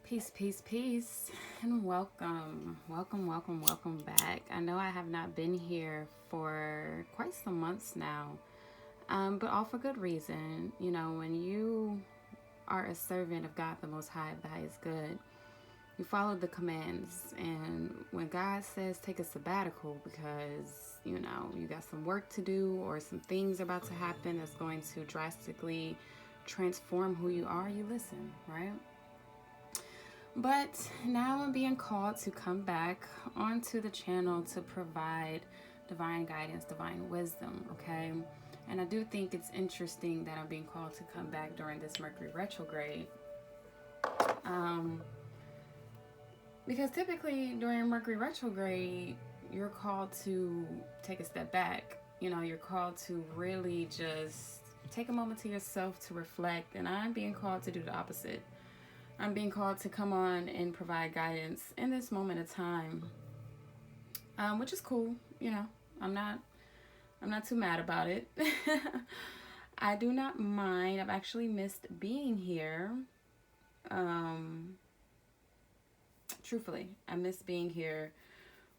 Peace, peace, peace, and welcome. Welcome back. I know I have not been here for quite some months now, but all for good reason. You know, when you are a servant of God, the Most High, the highest good, you follow the commands. And when God says take a sabbatical because, you got some work to do or some things about to happen that's going to drastically transform who you are, you listen, right? But now I'm being called to come back onto the channel to provide divine guidance, divine wisdom, okay? And I do think it's interesting that I'm being called to come back during this Mercury retrograde. Because typically during Mercury retrograde, you're called to take a step back. You're called to really just take a moment to yourself to reflect. And I'm being called to do the opposite. I'm being called to come on and provide guidance in this moment of time, which is cool. I'm not too mad about it. I do not mind. I've actually missed being here. Truthfully, I miss being here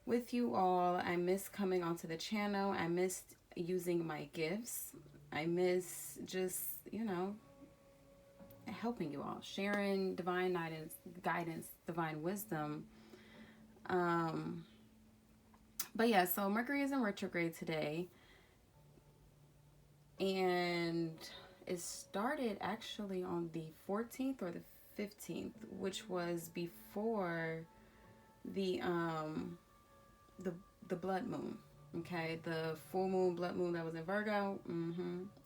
with you all. I miss coming onto the channel. I missed using my gifts. I miss just, helping you all, sharing divine guidance, divine wisdom. But yeah, so Mercury is in retrograde today, and it started actually on the 14th or the 15th, which was before the blood moon. Okay, the full moon, blood moon that was in Virgo.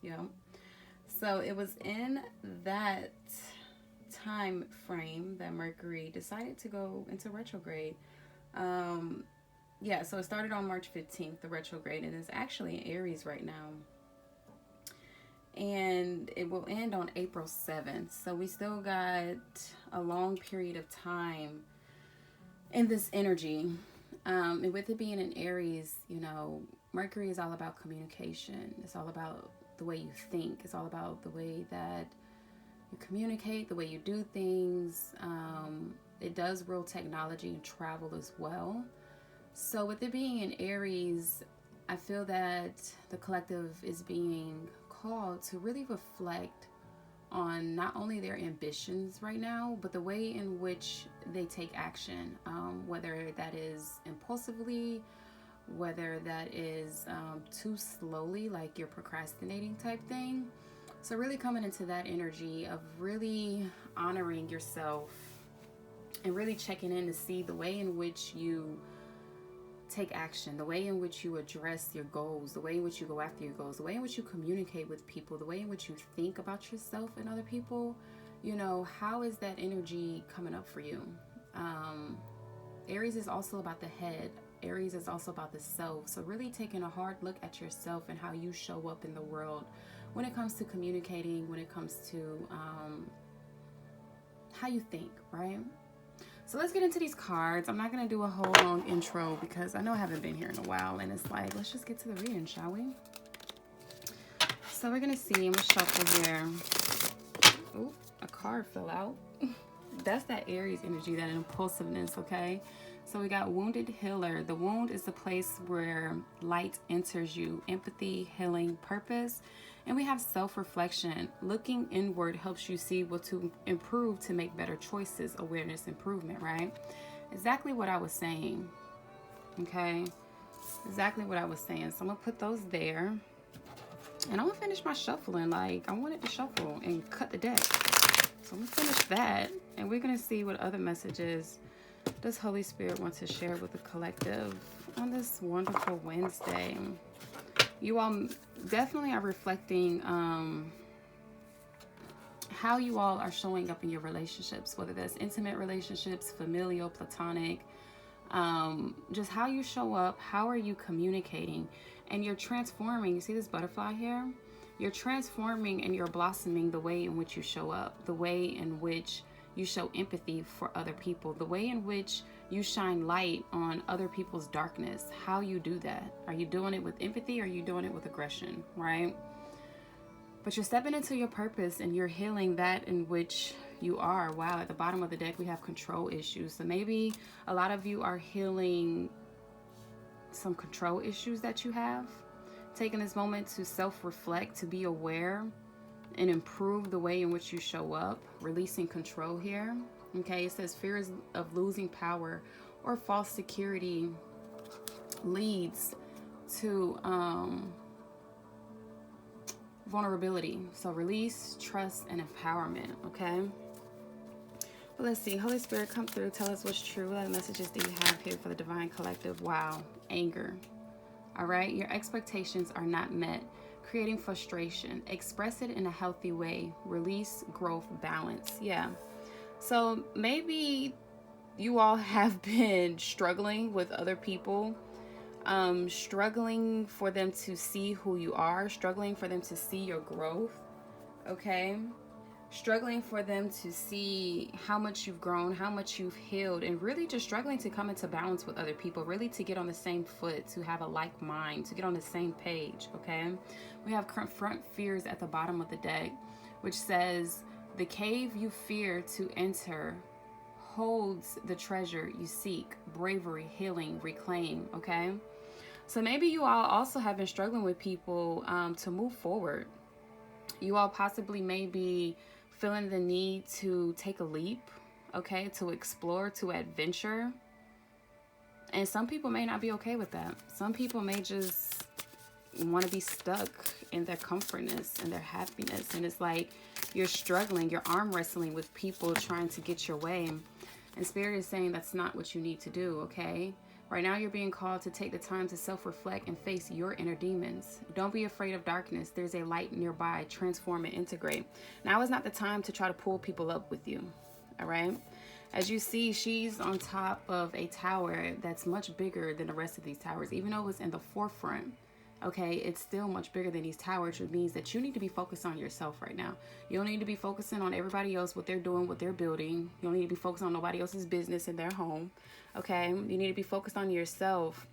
Yeah. So it was in that time frame that Mercury decided to go into retrograde. So it started on March 15th, the retrograde, and it's actually in Aries right now. And it will end on April 7th. So we still got a long period of time in this energy. And with it being in Aries, Mercury is all about communication. It's all about the way you think. It's all about the way that you communicate, the way you do things. It does rule technology and travel as well. So with it being in Aries, I feel that the collective is being called to really reflect on not only their ambitions right now, but the way in which they take action, whether that is impulsively, whether that is too slowly, like you're procrastinating type thing. So really coming into that energy of really honoring yourself and really checking in to see the way in which you take action, the way in which you address your goals, the way in which you go after your goals, the way in which you communicate with people, the way in which you think about yourself and other people. How is that energy coming up for you? Aries is also about the head. Aries is also about the self. So really taking a hard look at yourself and how you show up in the world when it comes to communicating, when it comes to how you think, right? So let's get into these cards. I'm not going to do a whole long intro because I know I haven't been here in a while, and it's like, let's just get to the reading, shall we? So we're going to see. I'm going to shuffle here. Oh, a card fell out. That's that Aries energy, that impulsiveness, okay? So we got wounded healer. The wound is the place where light enters you. Empathy, healing, purpose. And we have self-reflection. Looking inward helps you see what to improve to make better choices. Awareness, improvement, right? Exactly what I was saying. Okay? Exactly what I was saying. So I'm going to put those there. And I'm going to finish my shuffling. Like, I wanted to shuffle and cut the deck. So I'm going to finish that. And we're going to see what other messages does Holy Spirit want to share with the collective on this wonderful Wednesday. You all definitely are reflecting how you all are showing up in your relationships, whether that's intimate relationships, familial, platonic, just how you show up, how are you communicating, and you're transforming. You see this butterfly here? You're transforming and you're blossoming the way in which you show up, the way in which you show empathy for other people, the way in which you shine light on other people's darkness, how you do that. Are you doing it with empathy or are you doing it with aggression, right? But you're stepping into your purpose and you're healing that in which You are. Wow, at the bottom of the deck, we have control issues. So maybe a lot of you are healing some control issues that you have. Taking this moment to self-reflect, to be aware, and improve the way in which you show up. Releasing control here. Okay, it says fears of losing power or false security leads to vulnerability. So release, trust, and empowerment. Okay. But let's see. Holy Spirit, come through. Tell us what's true. What messages do you have here for the Divine Collective? Wow. Anger. All right. Your expectations are not met, creating frustration. Express it in a healthy way. Release, growth, balance. Yeah. So maybe you all have been struggling with other people, struggling for them to see who you are, struggling for them to see your growth. Okay. Struggling for them to see how much you've grown, how much you've healed, and really just struggling to come into balance with other people, really to get on the same foot, to have a like mind, to get on the same page, okay? We have confront fears at the bottom of the deck, which says, the cave you fear to enter holds the treasure you seek, bravery, healing, reclaim, okay? So maybe you all also have been struggling with people to move forward. You all possibly may be feeling the need to take a leap, okay, to explore, to adventure. And some people may not be okay with that. Some people may just want to be stuck in their comfortness and their happiness. And it's like you're struggling, you're arm wrestling with people trying to get your way. And Spirit is saying that's not what you need to do, okay? Right now, you're being called to take the time to self-reflect and face your inner demons. Don't be afraid of darkness. There's a light nearby. Transform and integrate. Now is not the time to try to pull people up with you, all right? As you see, she's on top of a tower that's much bigger than the rest of these towers. Even though it's in the forefront, okay, it's still much bigger than these towers, which means that you need to be focused on yourself right now. You don't need to be focusing on everybody else, what they're doing, what they're building. You don't need to be focused on nobody else's business in their home, okay? You need to be focused on yourself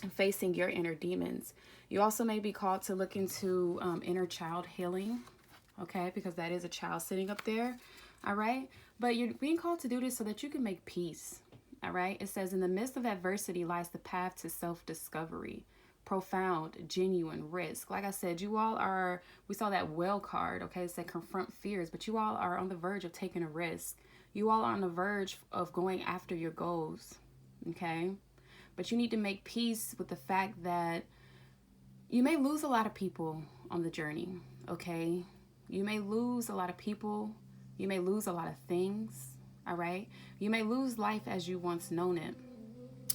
and facing your inner demons. You also may be called to look into inner child healing, okay, because that is a child sitting up there, all right? But you're being called to do this so that you can make peace, all right? It says, in the midst of adversity lies the path to self-discovery. Profound, genuine risk. Like I said, you all are, we saw that well card, okay? It said confront fears, but you all are on the verge of taking a risk. You all are on the verge of going after your goals, okay? But you need to make peace with the fact that you may lose a lot of people on the journey, okay? You may lose a lot of people. You may lose a lot of things, all right? You may lose life as you once known it,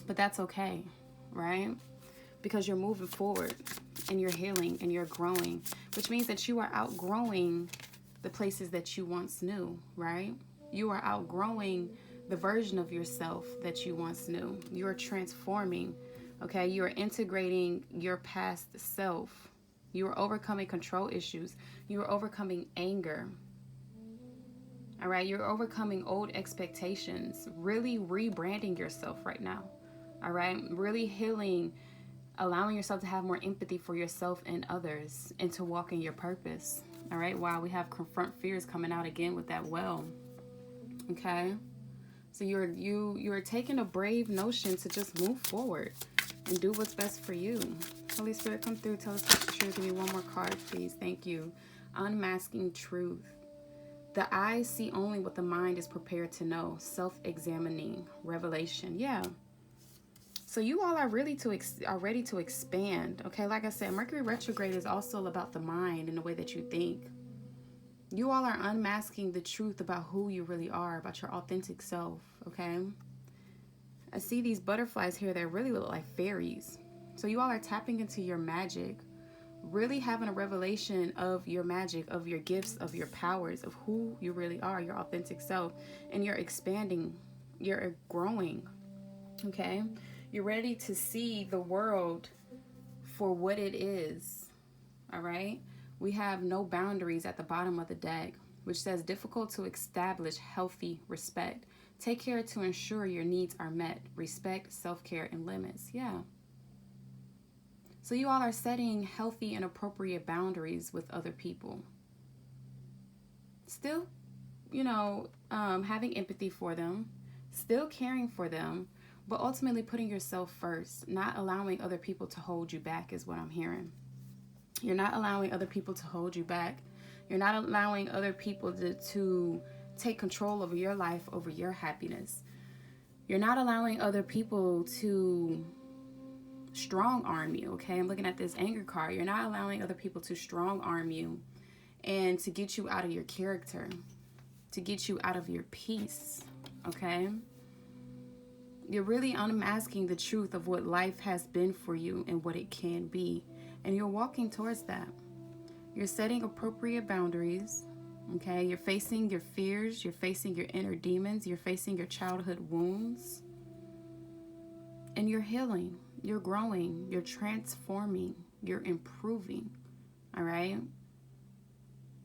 but that's okay, right? Because you're moving forward and you're healing and you're growing, which means that you are outgrowing the places that you once knew, right? You are outgrowing the version of yourself that you once knew. You are transforming, okay? You are integrating your past self. You are overcoming control issues. You are overcoming anger, all right? You're overcoming old expectations, really rebranding yourself right now, all right? Really healing, allowing yourself to have more empathy for yourself and others, and to walk in your purpose. All right. Wow. We have confront fears coming out again with that well. Okay. So you're taking a brave notion to just move forward and do what's best for you. Holy Spirit, come through. Tell us what's true. Give me one more card, please. Thank you. Unmasking truth. The eyes see only what the mind is prepared to know. Self-examining. Revelation. Yeah. So you all are really ready to expand, okay? Like I said, Mercury retrograde is also about the mind and the way that you think. You all are unmasking the truth about who you really are, about your authentic self, okay? I see these butterflies here that really look like fairies. So you all are tapping into your magic, really having a revelation of your magic, of your gifts, of your powers, of who you really are, your authentic self, and you're expanding, you're growing, okay? You're ready to see the world for what it is, all right? We have no boundaries at the bottom of the deck, which says difficult to establish healthy respect. Take care to ensure your needs are met. Respect, self-care, and limits. Yeah. So you all are setting healthy and appropriate boundaries with other people. Still having empathy for them, still caring for them, but ultimately putting yourself first, not allowing other people to hold you back is what I'm hearing. You're not allowing other people to hold you back. You're not allowing other people to take control over your life, over your happiness. You're not allowing other people to strong arm you, okay? I'm looking at this anger card. You're not allowing other people to strong arm you and to get you out of your character, to get you out of your peace, okay? You're really unmasking the truth of what life has been for you and what it can be. And you're walking towards that. You're setting appropriate boundaries, okay? You're facing your fears. You're facing your inner demons. You're facing your childhood wounds. And you're healing. You're growing. You're transforming. You're improving, all right?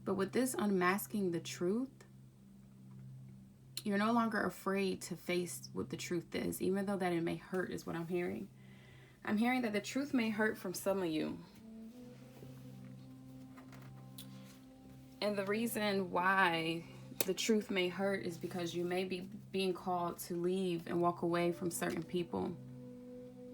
But with this unmasking the truth, you're no longer afraid to face what the truth is, even though that it may hurt is what I'm hearing. I'm hearing that the truth may hurt from some of you. And the reason why the truth may hurt is because you may be being called to leave and walk away from certain people.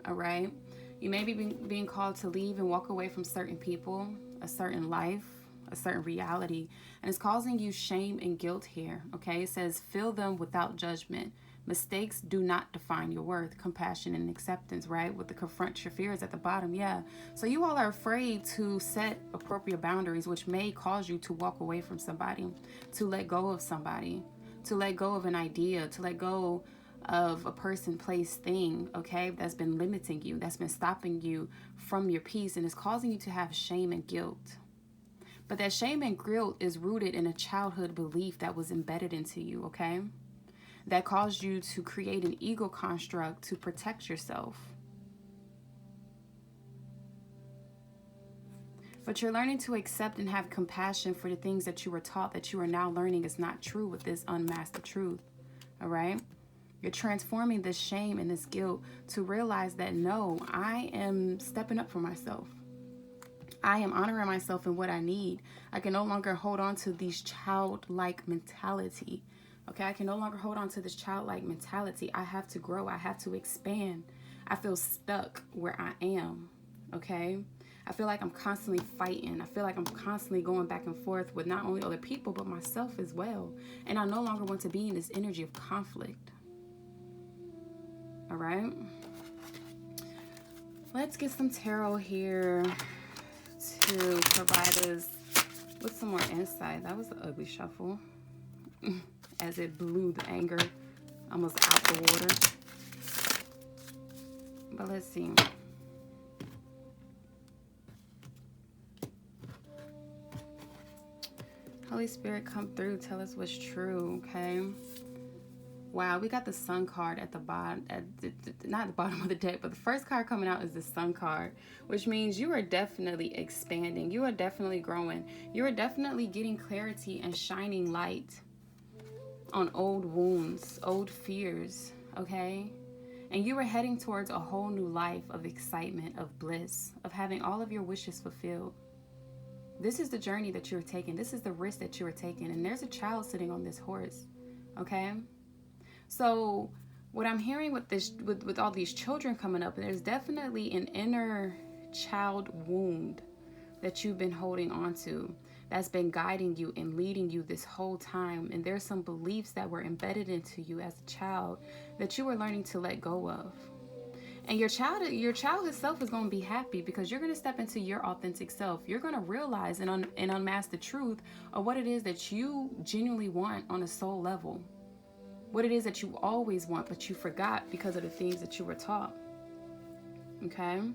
All right? You may be being called to leave and walk away from certain people, a certain life, a certain reality. And it's causing you shame and guilt here. Okay? It says, feel them without judgment. Mistakes do not define your worth. Compassion and acceptance, right? With the confront your fears at the bottom. Yeah. So you all are afraid to set appropriate boundaries, which may cause you to walk away from somebody, to let go of somebody, to let go of an idea, to let go of a person, place, thing, okay, that's been limiting you, that's been stopping you from your peace, and is causing you to have shame and guilt. But that shame and guilt is rooted in a childhood belief that was embedded into you, okay? That caused you to create an ego construct to protect yourself. But you're learning to accept and have compassion for the things that you were taught that you are now learning is not true with this unmasked truth, all right? You're transforming this shame and this guilt to realize that, no, I am stepping up for myself. I am honoring myself in what I need. I can no longer hold on to these childlike mentality. Okay, I can no longer hold on to this childlike mentality. I have to grow. I have to expand. I feel stuck where I am. Okay, I feel like I'm constantly fighting. I feel like I'm constantly going back and forth with not only other people, but myself as well. And I no longer want to be in this energy of conflict. All right, let's get some tarot here to provide us with some more insight. That was an ugly shuffle. As it blew the anger almost out the water. But let's see. Holy Spirit, come through. Tell us what's true, okay? Wow, we got the Sun card at the bottom, not the bottom of the deck, but the first card coming out is the Sun card, which means you are definitely expanding. You are definitely growing. You are definitely getting clarity and shining light on old wounds, old fears, okay? And you are heading towards a whole new life of excitement, of bliss, of having all of your wishes fulfilled. This is the journey that you're taking. This is the risk that you are taking. And there's a child sitting on this horse, okay? So what I'm hearing with this, with all these children coming up, there's definitely an inner child wound that you've been holding on to, that's been guiding you and leading you this whole time. And there's some beliefs that were embedded into you as a child that you were learning to let go of. And your childhood self is going to be happy because you're going to step into your authentic self. You're going to realize and unmask the truth of what it is that you genuinely want on a soul level. What it is that you always want, but you forgot because of the things that you were taught. Okay? I'm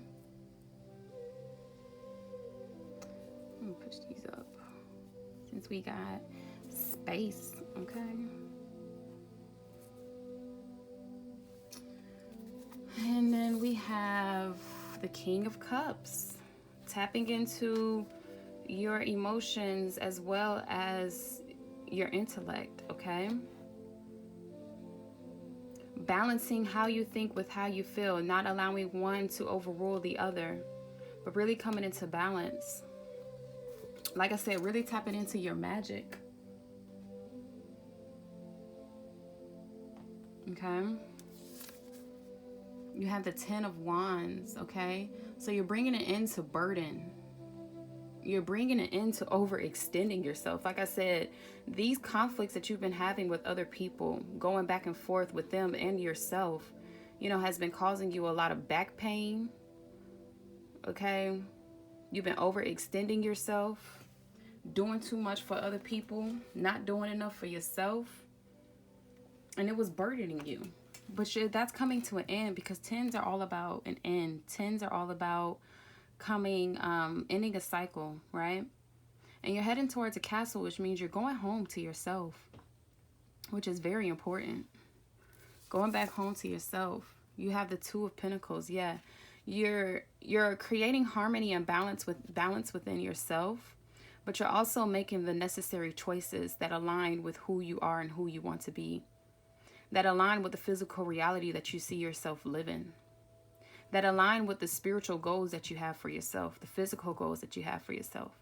going to push these up since we got space. Okay? And then we have the King of Cups, tapping into your emotions as well as your intellect, okay? Balancing how you think with how you feel, not allowing one to overrule the other, but really coming into balance. Like I said, really tapping into your magic. Okay. You have the 10 of Wands. Okay. So you're bringing it into burden. You're bringing it into overextending yourself. Like I said, these conflicts that you've been having with other people, going back and forth with them and yourself, you know, has been causing you a lot of back pain. Okay. You've been overextending yourself, doing too much for other people, not doing enough for yourself. And it was burdening you. But that's coming to an end, because 10s are all about an end. 10s are all about ending a cycle, right? And you're heading towards a castle, which means you're going home to yourself, which is very important. Going back home to yourself. You have the 2 of Pentacles. Yeah. You're creating harmony and balance within yourself, but you're also making the necessary choices that align with who you are and who you want to be, that align with the physical reality that you see yourself living, that align with the spiritual goals that you have for yourself, the physical goals that you have for yourself.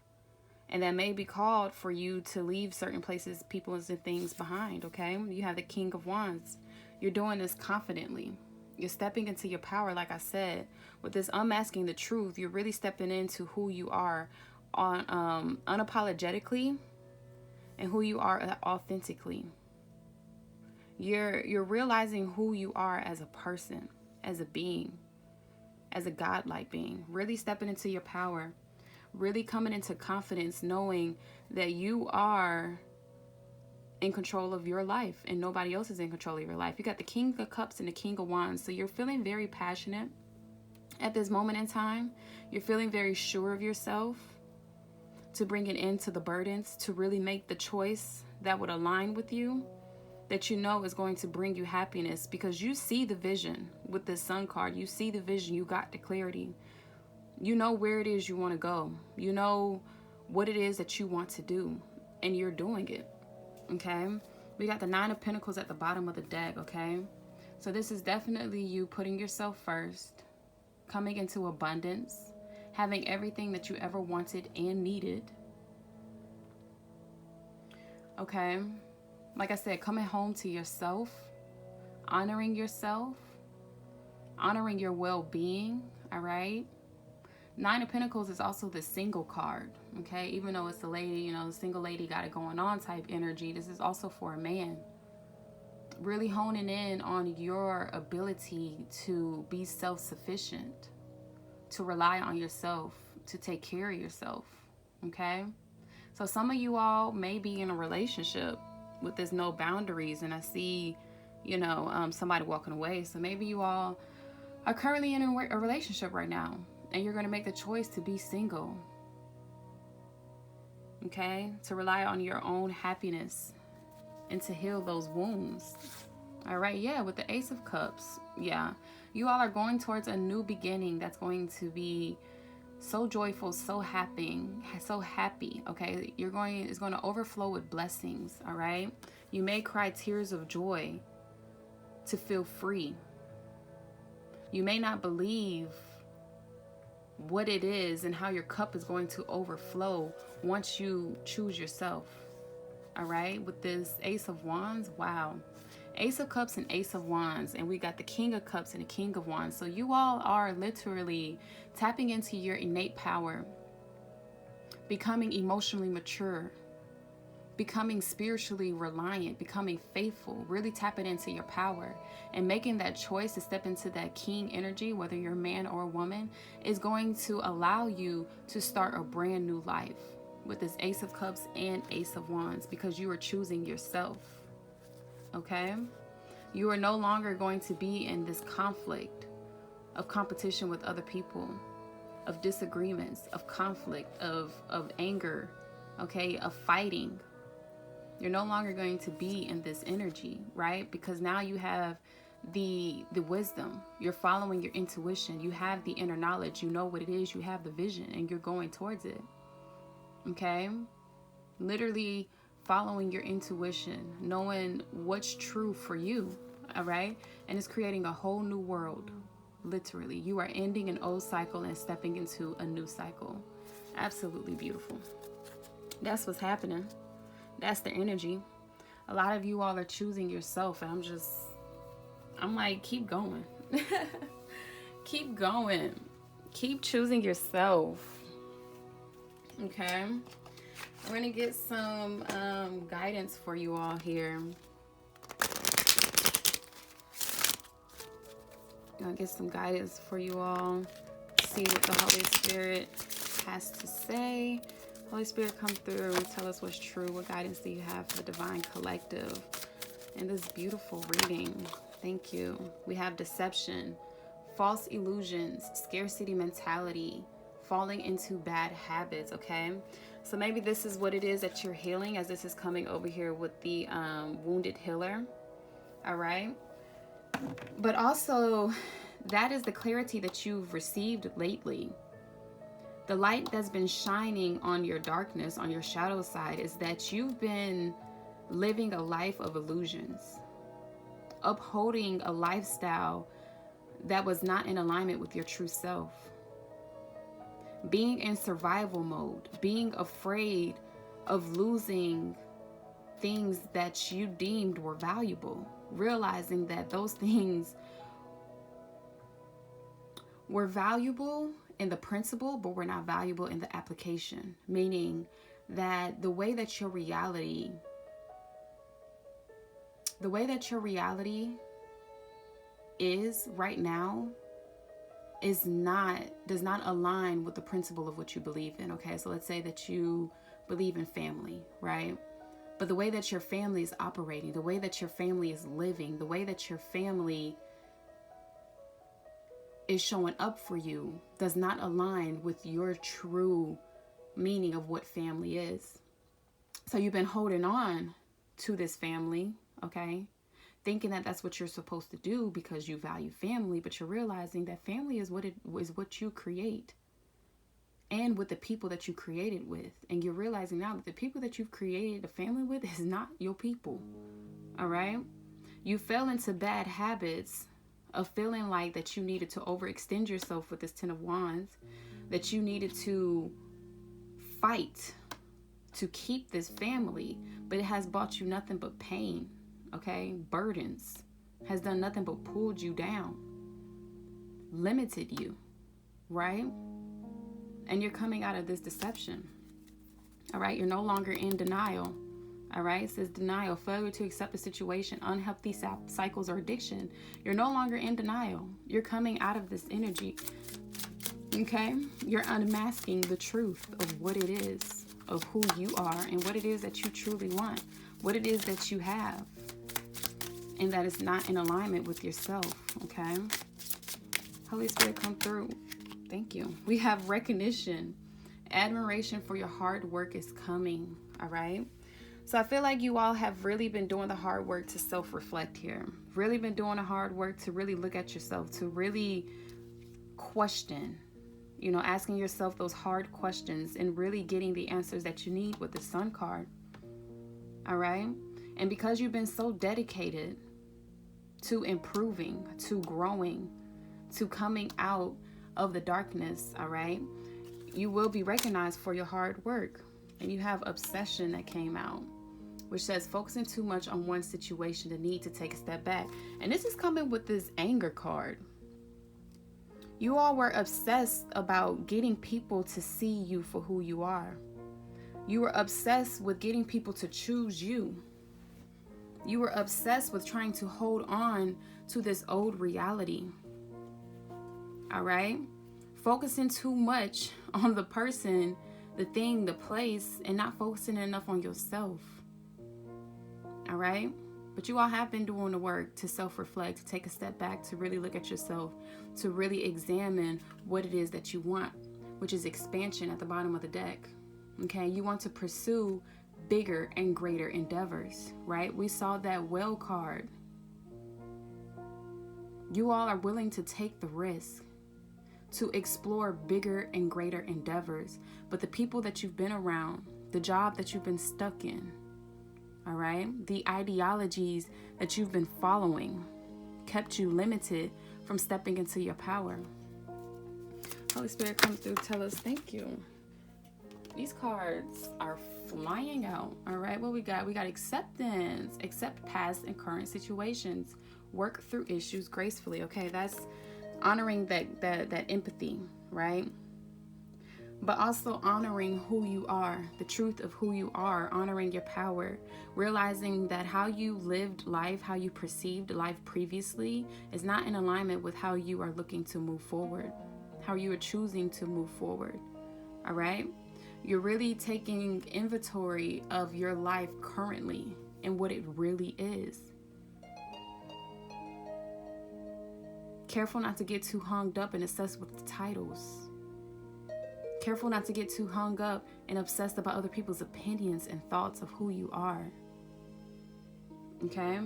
And that may be called for you to leave certain places, people, and things behind, okay? You have the King of Wands. You're doing this confidently. You're stepping into your power, like I said. With this unmasking the truth, you're really stepping into who you are unapologetically, and who you are authentically. You're realizing who you are as a person, as a being, as a godlike being. Really stepping into your power. Really coming into confidence, knowing that you are in control of your life and nobody else is in control of your life. You got the King of Cups and the King of Wands. So you're feeling very passionate at this moment in time. You're feeling very sure of yourself to bring an end to the burdens, to really make the choice that would align with you, that you know is going to bring you happiness, because you see the vision with this Sun card. You see the vision. You got the clarity. You know where it is you want to go. You know what it is that you want to do, and you're doing it. Okay, we got the 9 of Pentacles at the bottom of the deck. Okay, so this is definitely you putting yourself first, coming into abundance, having everything that you ever wanted and needed. Okay, like I said, coming home to yourself, honoring yourself, honoring your well-being. All right. 9 of Pentacles is also the single card, okay? Even though it's a lady, you know, the single lady got it going on type energy, this is also for a man. Really honing in on your ability to be self-sufficient, to rely on yourself, to take care of yourself, okay? So some of you all may be in a relationship with this no boundaries, and I see, you know, somebody walking away. So maybe you all are currently in a relationship right now, and you're going to make the choice to be single, okay? To rely on your own happiness and to heal those wounds. All right, yeah, with the Ace of Cups, yeah. You all are going towards a new beginning that's going to be so joyful, so happy, okay? It's going to overflow with blessings, all right? You may cry tears of joy to feel free. You may not believe what it is and how your cup is going to overflow once you choose yourself. All right, with this Ace of Wands, wow. Ace of Cups and Ace of Wands, and we got the King of Cups and the King of Wands. So you all are literally tapping into your innate power, becoming emotionally mature, becoming spiritually reliant, becoming faithful, really tapping into your power, and making that choice to step into that king energy, whether you're a man or a woman, is going to allow you to start a brand new life with this Ace of Cups and Ace of Wands, because you are choosing yourself, okay? You are no longer going to be in this conflict of competition with other people, of disagreements, of conflict, of anger, okay, of fighting. You're no longer going to be in this energy, right? Because now you have the wisdom. You're following your intuition. You have the inner knowledge. You know what it is. You have the vision, and you're going towards it. Okay? Literally following your intuition, knowing what's true for you. All right? And it's creating a whole new world. Literally. You are ending an old cycle and stepping into a new cycle. Absolutely beautiful. That's what's happening. That's the energy. A lot of you all are choosing yourself, and I'm like, keep going. Keep going. Keep choosing yourself. Okay. We're going to get some guidance for you all here. I'm going to get some guidance for you all. See what the Holy Spirit has to say. Holy Spirit, come through and tell us what's true. What guidance do you have for the Divine Collective in this beautiful reading? Thank you. We have deception, false illusions, scarcity mentality, falling into bad habits, okay? So maybe this is what it is that you're healing, as this is coming over here with the wounded healer, all right? But also, that is the clarity that you've received lately. The light that's been shining on your darkness, on your shadow side, is that you've been living a life of illusions, upholding a lifestyle that was not in alignment with your true self. Being in survival mode, being afraid of losing things that you deemed were valuable, realizing that those things were valuable in the principle, but were not valuable in the application. Meaning that the way that your reality is right now does not align with the principle of what you believe in. Okay, so let's say that you believe in family, right? But the way that your family is operating, the way that your family is living, the way that your family is showing up for you does not align with your true meaning of what family is. So you've been holding on to this family, okay, thinking that that's what you're supposed to do because you value family, but you're realizing that family is what you create and with the people that you created with. And you're realizing now that the people that you've created a family with is not your people. All right. You fell into bad habits of feeling like that you needed to overextend yourself with this 10 of Wands, that you needed to fight to keep this family, but it has brought you nothing but pain. Okay, burdens, has done nothing but pulled you down, limited you, right? And you're coming out of this deception. All right, you're no longer in denial. All right, it says denial, failure to accept the situation, unhealthy cycles or addiction. You're no longer in denial. You're coming out of this energy. Okay, you're unmasking the truth of what it is, of who you are and what it is that you truly want, what it is that you have, and that is not in alignment with yourself. Okay, Holy Spirit, come through. Thank you. We have recognition, admiration for your hard work is coming. All right, so I feel like you all have really been doing the hard work to self-reflect here, really been doing the hard work to really look at yourself, to really question, you know, asking yourself those hard questions and really getting the answers that you need with the Sun card. All right, and because you've been so dedicated to improving, to growing, to coming out of the darkness, all right, you will be recognized for your hard work. And you have obsession that came out, which says focusing too much on one situation, the need to take a step back. And this is coming with this anger card. You all were obsessed about getting people to see you for who you are. You were obsessed with getting people to choose you. You were obsessed with trying to hold on to this old reality. All right? Focusing too much on the person, the thing, the place, and not focusing enough on yourself. All right? But you all have been doing the work to self-reflect, to take a step back, to really look at yourself, to really examine what it is that you want, which is expansion at the bottom of the deck. Okay? You want to pursue bigger and greater endeavors, right? We saw that well card. You all are willing to take the risk to explore bigger and greater endeavors, but the people that you've been around, the job that you've been stuck in, all right, the ideologies that you've been following kept you limited from stepping into your power. Holy Spirit, come through, tell us thank you. These cards are flying out. All right, what we got? We got acceptance. Accept past and current situations. Work through issues gracefully. Okay, that's honoring that empathy, right? But also honoring who you are, the truth of who you are, honoring your power, realizing that how you lived life, how you perceived life previously is not in alignment with how you are looking to move forward, how you are choosing to move forward. All right? You're really taking inventory of your life currently and what it really is. Careful not to get too hung up and obsessed with the titles. Careful not to get too hung up and obsessed about other people's opinions and thoughts of who you are. Okay?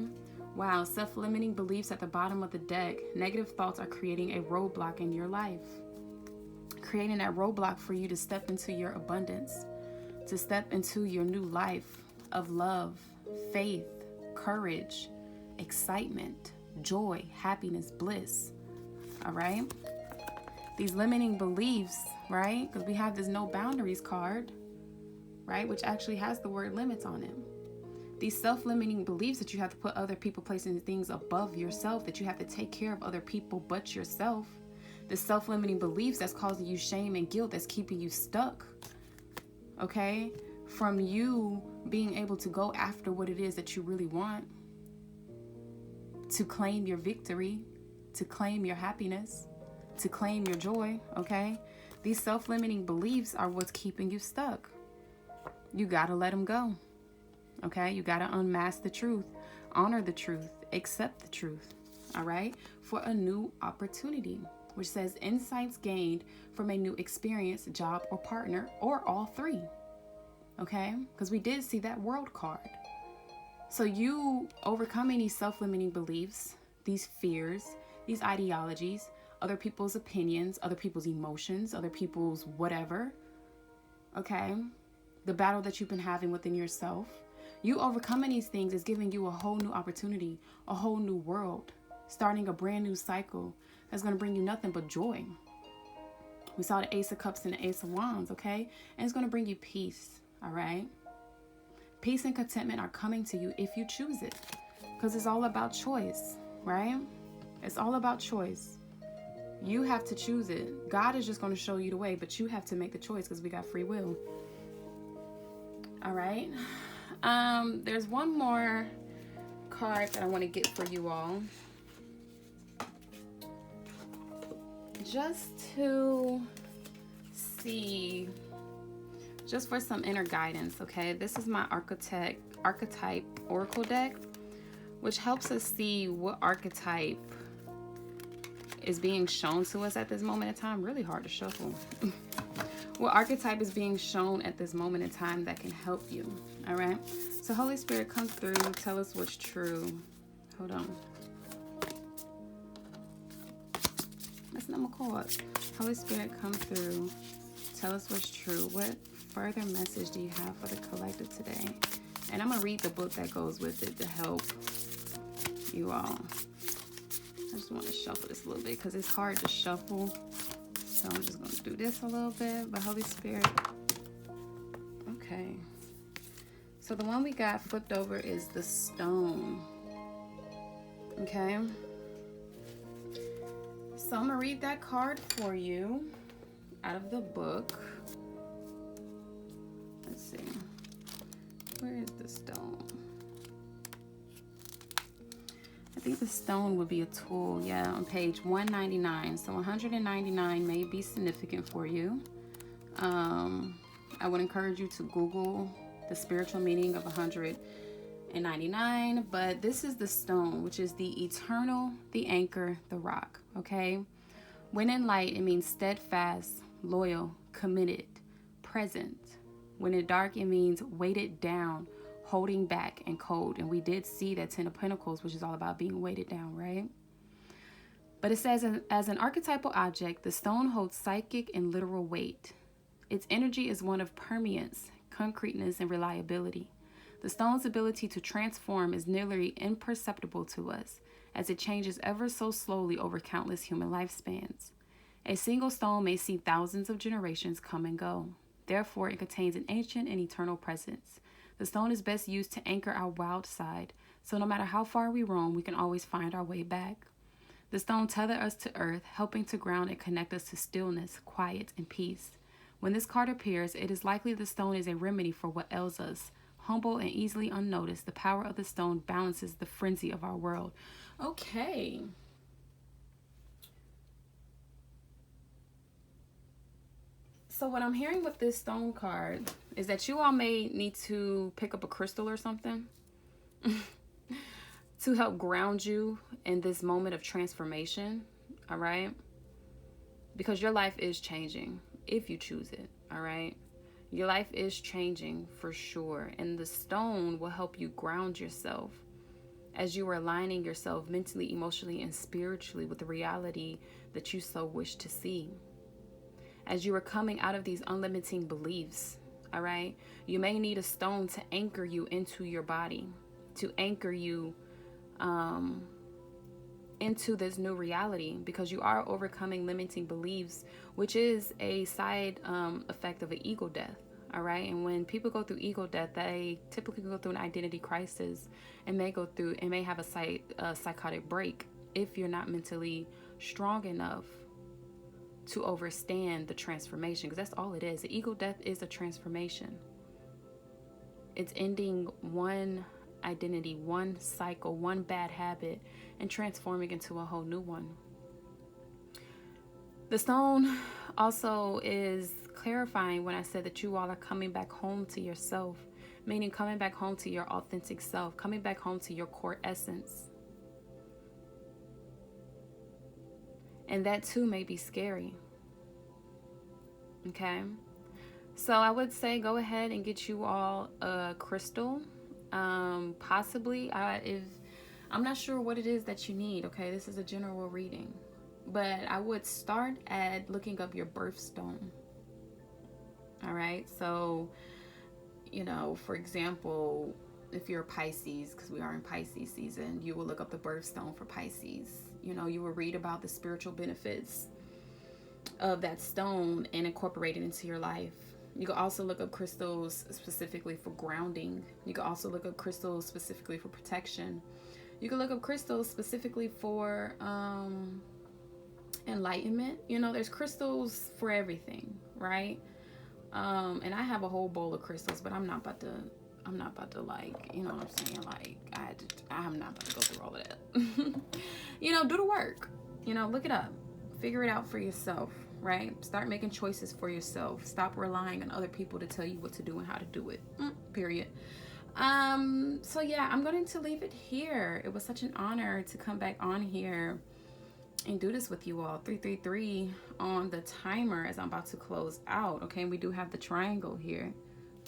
Wow, self-limiting beliefs at the bottom of the deck. Negative thoughts are creating a roadblock in your life. Creating that roadblock for you to step into your abundance, to step into your new life of love, faith, courage, excitement, joy, happiness, bliss. All right? These limiting beliefs, right? Because we have this no boundaries card, right? Which actually has the word limits on it. These self-limiting beliefs that you have to put other people, placing things above yourself, that you have to take care of other people but yourself. The self-limiting beliefs that's causing you shame and guilt, that's keeping you stuck, okay? From you being able to go after what it is that you really want, to claim your victory, to claim your happiness, to claim your joy, okay? These self-limiting beliefs are what's keeping you stuck. You gotta let them go, okay? You gotta unmask the truth, honor the truth, accept the truth, all right? For a new opportunity, which says insights gained from a new experience, job, or partner, or all three, okay? Because we did see that world card. So you overcoming these self-limiting beliefs, these fears, these ideologies, other people's opinions, other people's emotions, other people's whatever, okay? The battle that you've been having within yourself. You overcoming these things is giving you a whole new opportunity, a whole new world, starting a brand new cycle that's going to bring you nothing but joy. We saw the Ace of Cups and the Ace of Wands, okay? And it's going to bring you peace, all right? Peace and contentment are coming to you if you choose it, because it's all about choice, right? It's all about choice. You have to choose it. God is just going to show you the way, but you have to make the choice because we got free will. All right. There's one more card that I want to get for you all. Just to see, just for some inner guidance, okay? This is my archetype oracle deck, which helps us see what archetype is being shown to us at this moment in time. Really hard to shuffle. What archetype is being shown at this moment in time that can help you? All right. So Holy Spirit, come through. Tell us what's true. Hold on. That's not my card. Holy Spirit, come through. Tell us what's true. What further message do you have for the collective today? And I'm going to read the book that goes with it to help you all. I just want to shuffle this a little bit because it's hard to shuffle. So I'm just going to do this a little bit. But Holy Spirit. Okay. So the one we got flipped over is the stone. Okay. So I'm going to read that card for you out of the book. Let's see. Where is the stone? I think the stone would be a tool, yeah, on page 199. So 199 may be significant for you. I would encourage you to Google the spiritual meaning of 199, but this is the stone, which is the eternal, the anchor, the rock, okay? When in light, it means steadfast, loyal, committed, present. When in dark, it means weighted down, holding back, and cold. And we did see that Ten of Pentacles, which is all about being weighted down, right? But it says, as an archetypal object, the stone holds psychic and literal weight. Its energy is one of permanence, concreteness, and reliability. The stone's ability to transform is nearly imperceptible to us, as it changes ever so slowly over countless human lifespans. A single stone may see thousands of generations come and go. Therefore, it contains an ancient and eternal presence. The stone is best used to anchor our wild side, so no matter how far we roam, we can always find our way back. The stone tethers us to earth, helping to ground and connect us to stillness, quiet, and peace. When this card appears, it is likely the stone is a remedy for what ails us. Humble and easily unnoticed, the power of the stone balances the frenzy of our world. Okay. So what I'm hearing with this stone card is that you all may need to pick up a crystal or something to help ground you in this moment of transformation, all right? Because your life is changing if you choose it, all right? Your life is changing for sure, and the stone will help you ground yourself as you are aligning yourself mentally, emotionally, and spiritually with the reality that you so wish to see. As you are coming out of these unlimiting beliefs, all right, you may need a stone to anchor you into your body, to anchor you into this new reality, because you are overcoming limiting beliefs, which is a side effect of an ego death. All right. And when people go through ego death, they typically go through an identity crisis and may have a psychotic break if you're not mentally strong enough to overstand the transformation, because that's all it is. The ego death is a transformation. It's ending one identity, one cycle, one bad habit, and transforming into a whole new one. The stone also is clarifying when I said that you all are coming back home to yourself, meaning coming back home to your authentic self, coming back home to your core essence. And that too may be scary. Okay. So I would say go ahead and get you all a crystal. Possibly, if I'm not sure what it is that you need. Okay. This is a general reading, but I would start at looking up your birthstone. All right. So, for example, if you're a Pisces, because we are in Pisces season, you will look up the birthstone for Pisces. You will read about the spiritual benefits of that stone and incorporate it into your life. You can also look up crystals specifically for grounding. You can also look up crystals specifically for protection. You can look up crystals specifically for enlightenment. There's crystals for everything, right? And I have a whole bowl of crystals, but I'm not about to like, you know what I'm saying? Like, I'm not about to go through all of that. Do the work. Look it up. Figure it out for yourself, right? Start making choices for yourself. Stop relying on other people to tell you what to do and how to do it. Period. So yeah, I'm going to leave it here. It was such an honor to come back on here and do this with you all. 333 on the timer as I'm about to close out. Okay, and we do have the triangle here,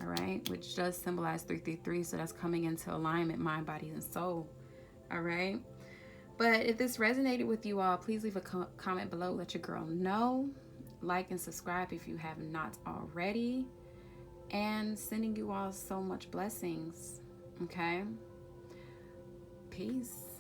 all right, which does symbolize 333. So that's coming into alignment, mind, body, and soul. All right. But if this resonated with you all, please leave a comment below. Let your girl know. Like and subscribe if you have not already. And sending you all so much blessings. Okay? Peace.